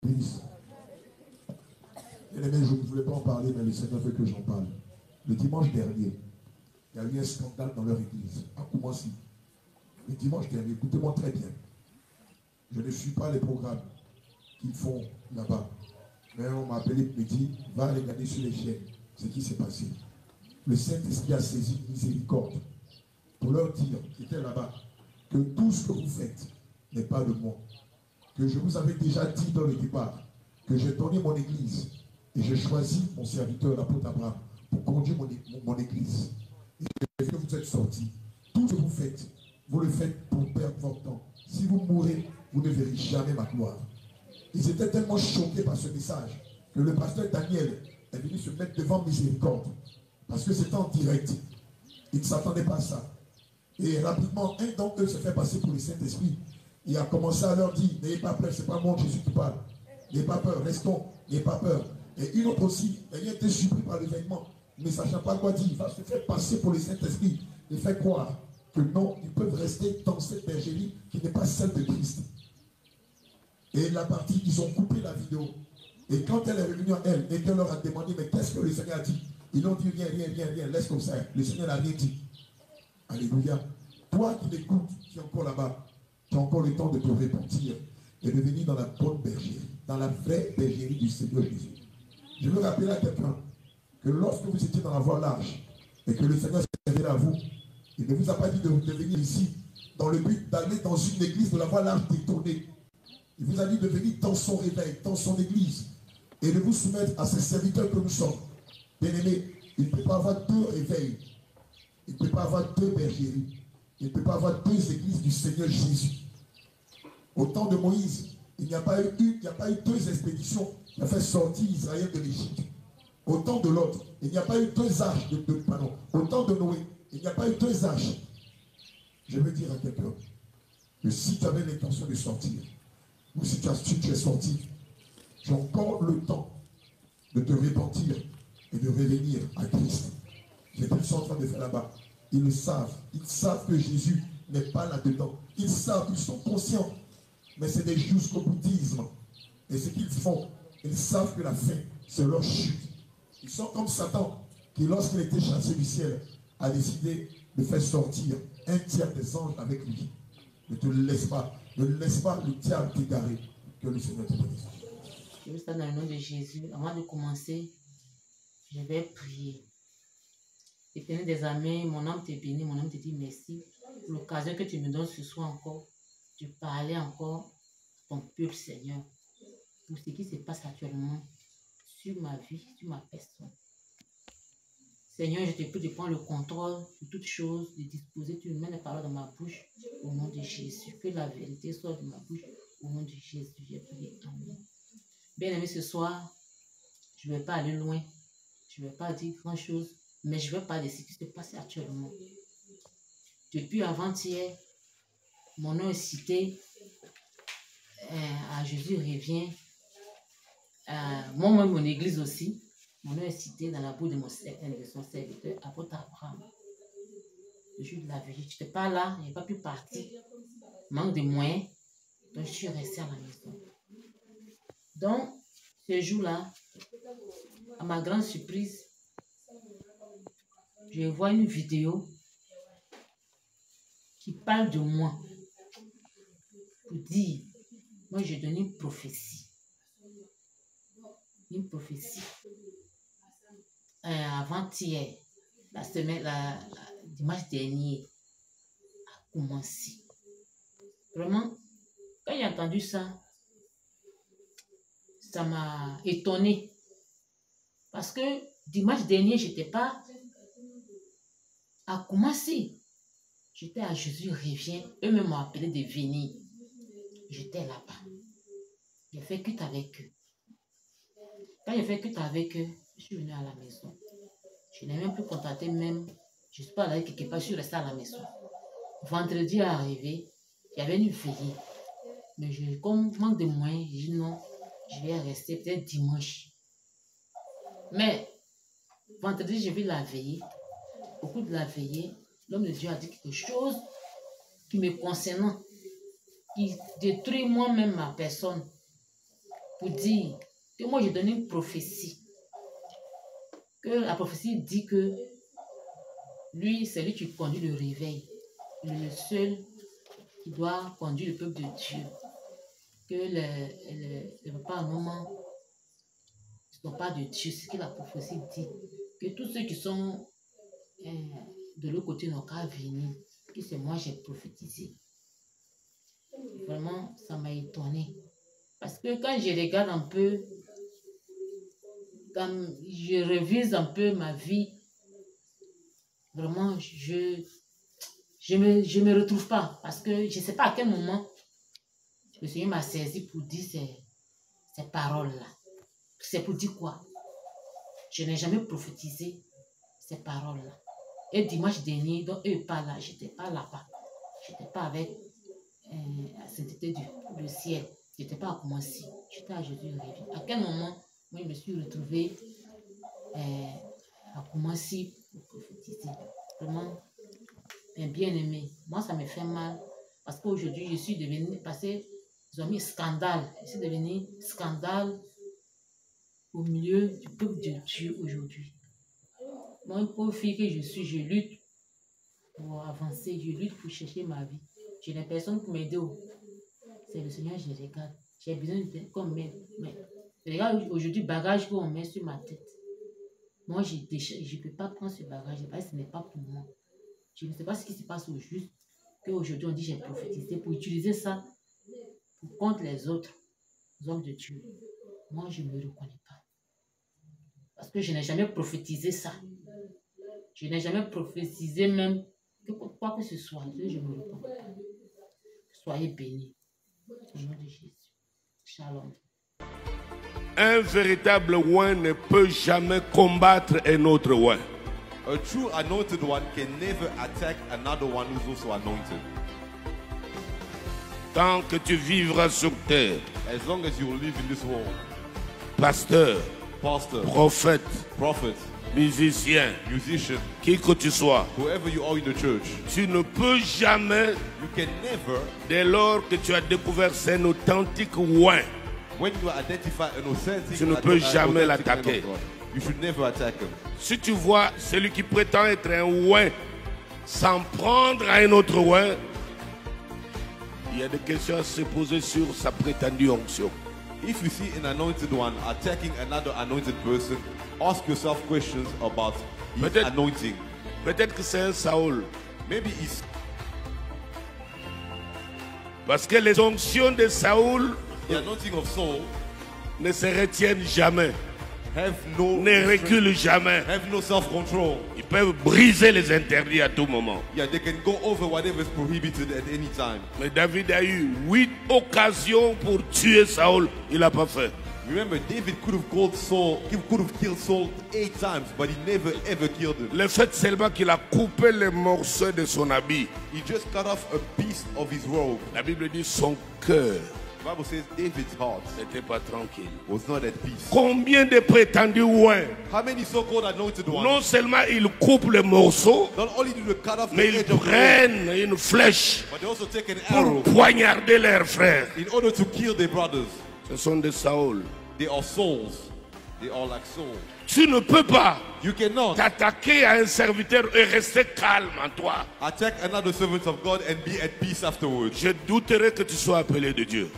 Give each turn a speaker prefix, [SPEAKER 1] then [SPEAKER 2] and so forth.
[SPEAKER 1] l'église. Et je ne voulais pas en parler, mais le Seigneur veut que j'en parle. Le dimanche dernier, il y a eu un scandale dans leur église, à Koumassi. Le dimanche dernier, écoutez-moi très bien. Je ne suis pas les programmes qu'ils font là-bas. Mais on m'a appelé et me dit, va regarder sur les chaînes ce qui s'est passé. Le Saint-Esprit a saisi miséricorde pour leur dire, qui étaient là-bas, que tout ce que vous faites n'est pas de moi. Que je vous avais déjà dit dans le départ, que j'ai donné mon église et j'ai choisi mon serviteur, l'apôtre Abraham, pour conduire mon église. Et que vous êtes sortis. Tout ce que vous le faites pour perdre votre temps. Si vous mourrez, vous ne verrez jamais ma gloire. Ils étaient tellement choqués par ce message que le pasteur Daniel est venu se mettre devant miséricorde. Parce que c'était en direct. Il ne s'attendait pas à ça. Et rapidement, un d'entre eux se fait passer pour le Saint-Esprit. Il a commencé à leur dire, n'ayez pas peur, c'est pas moi Jésus qui parle. N'ayez pas peur, restons, n'ayez pas peur. Et une autre aussi, ayant été surpris par l'événement, ne sachant pas quoi dire, il va se faire passer pour le Saint-Esprit. Il fait croire que non, ils peuvent rester dans cette bergerie qui n'est pas celle de Christ. Et la partie, ils ont coupé la vidéo. Et quand elle est revenue à elle, et qu'elle leur a demandé, mais qu'est-ce que le Seigneur a dit? Ils ont dit, rien, laisse comme ça. Le Seigneur n'a rien dit. Alléluia. Toi qui l'écoutes, qui es encore là-bas, tu as encore le temps de te repentir et de venir dans la bonne bergerie, dans la vraie bergerie du Seigneur Jésus. Je veux rappeler à quelqu'un que lorsque vous étiez dans la voie large et que le Seigneur s'est révélé à vous, il ne vous a pas dit de venir ici dans le but d'aller dans une église de la voie large détournée. Il vous a dit de venir dans son réveil, dans son église, et de vous soumettre à ces serviteurs que nous sommes. Bien-aimés, il ne peut pas avoir deux réveils. Il ne peut pas avoir deux bergeries. Il ne peut pas avoir deux églises du Seigneur Jésus. Au temps de Moïse, il n'y a pas eu deux expéditions qui ont fait sortir Israël de l'Égypte. Au temps de l'autre, il n'y a pas eu deux arches. Au temps de Noé, il n'y a pas eu deux arches. Je veux dire à quelqu'un que si tu avais l'intention de sortir, ou si tu es sorti, j'ai encore le temps de te repentir et de revenir à Christ. C'est ce qu'ils sont en train de faire là-bas. Ils le savent. Ils savent que Jésus n'est pas là-dedans. Ils savent, ils sont conscients. Mais c'est des jusqu'au bouddhisme. Et ce qu'ils font, ils savent que la fin, c'est leur chute. Ils sont comme Satan, qui lorsqu'il était chassé du ciel, a décidé de faire sortir un tiers des anges avec lui. Ne te laisse pas. Ne laisse pas le diable t'égarer. Que le Seigneur te bénisse.
[SPEAKER 2] Je vous salue dans le nom de Jésus. Avant de commencer, je vais prier. Éternel des armées, mon âme te bénit, mon âme te dit merci pour l'occasion que tu me donnes ce soir encore de parler encore à ton peuple, Seigneur, pour ce qui se passe actuellement sur ma vie, sur ma personne. Seigneur, je te prie de prendre le contrôle sur toutes choses, de disposer, tu mets les paroles dans ma bouche au nom de Jésus. Que la vérité soit de ma bouche au nom de Jésus. J'ai prié. Amen. Bien-aimé, ce soir, je ne vais pas aller loin. Je ne vais pas dire grand-chose, mais je vais parler de ce qui se passe actuellement. Depuis avant-hier, mon nom est cité. À Jésus revient. Moi-même, mon église aussi. Mon nom est cité dans la bouche de son serviteur, apôtre Abraham. Le jour de la vie. Je n'étais pas là, je n'ai pas pu partir. Manque de moyens. Donc, je suis restée à la maison. Donc, ce jour-là, à ma grande surprise, je vois une vidéo qui parle de moi pour dire, moi j'ai donné une prophétie. Une prophétie. Avant-hier, dimanche dernier, a commencé. Vraiment, quand j'ai entendu ça, ça m'a étonnée. Parce que dimanche dernier, je n'étais pas à commencer. J'étais à Jésus revient. Eux-mêmes m'ont appelé de venir. J'étais là-bas. J'ai fait culte avec eux. Quand j'ai fait culte avec eux, je suis venue à la maison. Je n'ai même plus contacté même. Je ne suis pas allée quelque part, je suis restée à la maison. Vendredi est arrivé, il y avait une veillée. Mais comme manque de moyens, j'ai dit non, je vais rester peut-être dimanche. Mais vendredi, j'ai vu la veillée. Au cours de la veillée, l'homme de Dieu a dit quelque chose qui me concernant, qui détruit moi-même ma personne, pour dire que moi, j'ai donné une prophétie. Que la prophétie dit que lui, c'est lui qui conduit le réveil. Il est le seul qui doit conduire le peuple de Dieu. Que les papas, à un moment, ne sont pas de Dieu. C'est ce que la prophétie dit. Que tous ceux qui sont de l'autre côté n'ont qu'à venir. Que c'est moi j'ai prophétisé. Vraiment, ça m'a étonné. Parce que quand je regarde un peu, quand je révise un peu ma vie, vraiment, je me retrouve pas. Parce que je ne sais pas à quel moment le Seigneur m'a saisi pour dire ces paroles-là. C'est pour dire quoi? Je n'ai jamais prophétisé ces paroles-là. Et dimanche dernier, donc eux pas là, je n'étais pas là-bas. Je n'étais pas avec la sainteté du ciel. Je n'étais pas à Koumassi. J'étais à Jésus réveil. À quel moment, moi, je me suis retrouvée à Koumassi pour prophétiser? Vraiment, bien aimé. Moi, ça me fait mal. Parce qu'aujourd'hui, je suis devenue, parce qu'ils ont mis scandale. Je suis devenue scandale au milieu du peuple de Dieu aujourd'hui. Moi, une pauvre fille que je suis, je lutte pour avancer, je lutte pour chercher ma vie. Je n'ai personne pour m'aider. C'est le Seigneur, je regarde. J'ai besoin de comme mais regarde aujourd'hui le bagage qu'on met sur ma tête. Moi, je ne peux pas prendre ce bagage parce que ce n'est pas pour moi. Je ne sais pas ce qui se passe au juste. Qu'aujourd'hui on dit j'ai prophétisé pour utiliser ça pour contre les autres hommes de Dieu. Moi, je ne me reconnais pas. Parce que je n'ai jamais prophétisé ça. Je n'ai jamais prophétisé même que quoi que ce soit. Je ne me reconnais pas. Soyez bénis. Au nom de Jésus. Shalom.
[SPEAKER 3] Un véritable oint ne peut jamais combattre un autre oint.
[SPEAKER 4] A true anointed one can never attack another one who's also anointed.
[SPEAKER 3] Tant que tu vivras sur terre,
[SPEAKER 4] As long as you will live in this world,
[SPEAKER 3] pasteur,
[SPEAKER 4] pastor,
[SPEAKER 3] prophète,
[SPEAKER 4] prophet,
[SPEAKER 3] musicien,
[SPEAKER 4] musician,
[SPEAKER 3] qui que tu sois,
[SPEAKER 4] whoever you are in the church,
[SPEAKER 3] tu ne peux jamais,
[SPEAKER 4] you can never,
[SPEAKER 3] dès lors que tu as découvert un authentique oint,
[SPEAKER 4] when you identify an authentic,
[SPEAKER 3] tu ne peux jamais l'attaquer.
[SPEAKER 4] You should never attack him.
[SPEAKER 3] Si tu vois celui qui prétend être un oint s'en prendre à un autre oint, il y a des questions à se poser sur sa prétendue onction.
[SPEAKER 4] If you see an anointed one attacking another anointed person, ask yourself questions about his anointing.
[SPEAKER 3] Peut-être que c'est un Saül.
[SPEAKER 4] Maybe he's...
[SPEAKER 3] Parce que les onctions de Saül
[SPEAKER 4] The anointing of Saul
[SPEAKER 3] ne se retiennent jamais,
[SPEAKER 4] ne
[SPEAKER 3] reculent jamais.
[SPEAKER 4] Have no self-control.
[SPEAKER 3] Ils peuvent briser les interdits à tout moment.
[SPEAKER 4] Yeah, they can go over whatever is prohibited at any time.
[SPEAKER 3] Mais David a eu 8 occasions pour tuer Saül, il n'a pas fait.
[SPEAKER 4] Remember, David could have killed Saul 8 times, but he never ever killed him.
[SPEAKER 3] Le fait seulement qu'il a coupé les morceaux de son habit.
[SPEAKER 4] He just cut off a piece of his robe.
[SPEAKER 3] La Bible dit son cœur.
[SPEAKER 4] The Bible says David's heart
[SPEAKER 3] n'était pas tranquille.
[SPEAKER 4] Was not at peace.
[SPEAKER 3] Combien de prétendus oints?
[SPEAKER 4] How many so-called anointed ones?
[SPEAKER 3] Non seulement ils coupent les morceaux,
[SPEAKER 4] not only do they cut off
[SPEAKER 3] mais ils prennent une flèche
[SPEAKER 4] but they also take an arrow
[SPEAKER 3] pour poignarder leurs frères.
[SPEAKER 4] In order to kill their brothers.
[SPEAKER 3] Ce sont des Saül.
[SPEAKER 4] They are souls. They are like Saul.
[SPEAKER 3] Tu ne peux pas
[SPEAKER 4] t'attaquer
[SPEAKER 3] à un serviteur et rester calme en toi.
[SPEAKER 4] Attack another servant of God and be at peace afterwards.
[SPEAKER 3] Je douterais que tu sois appelé de Dieu.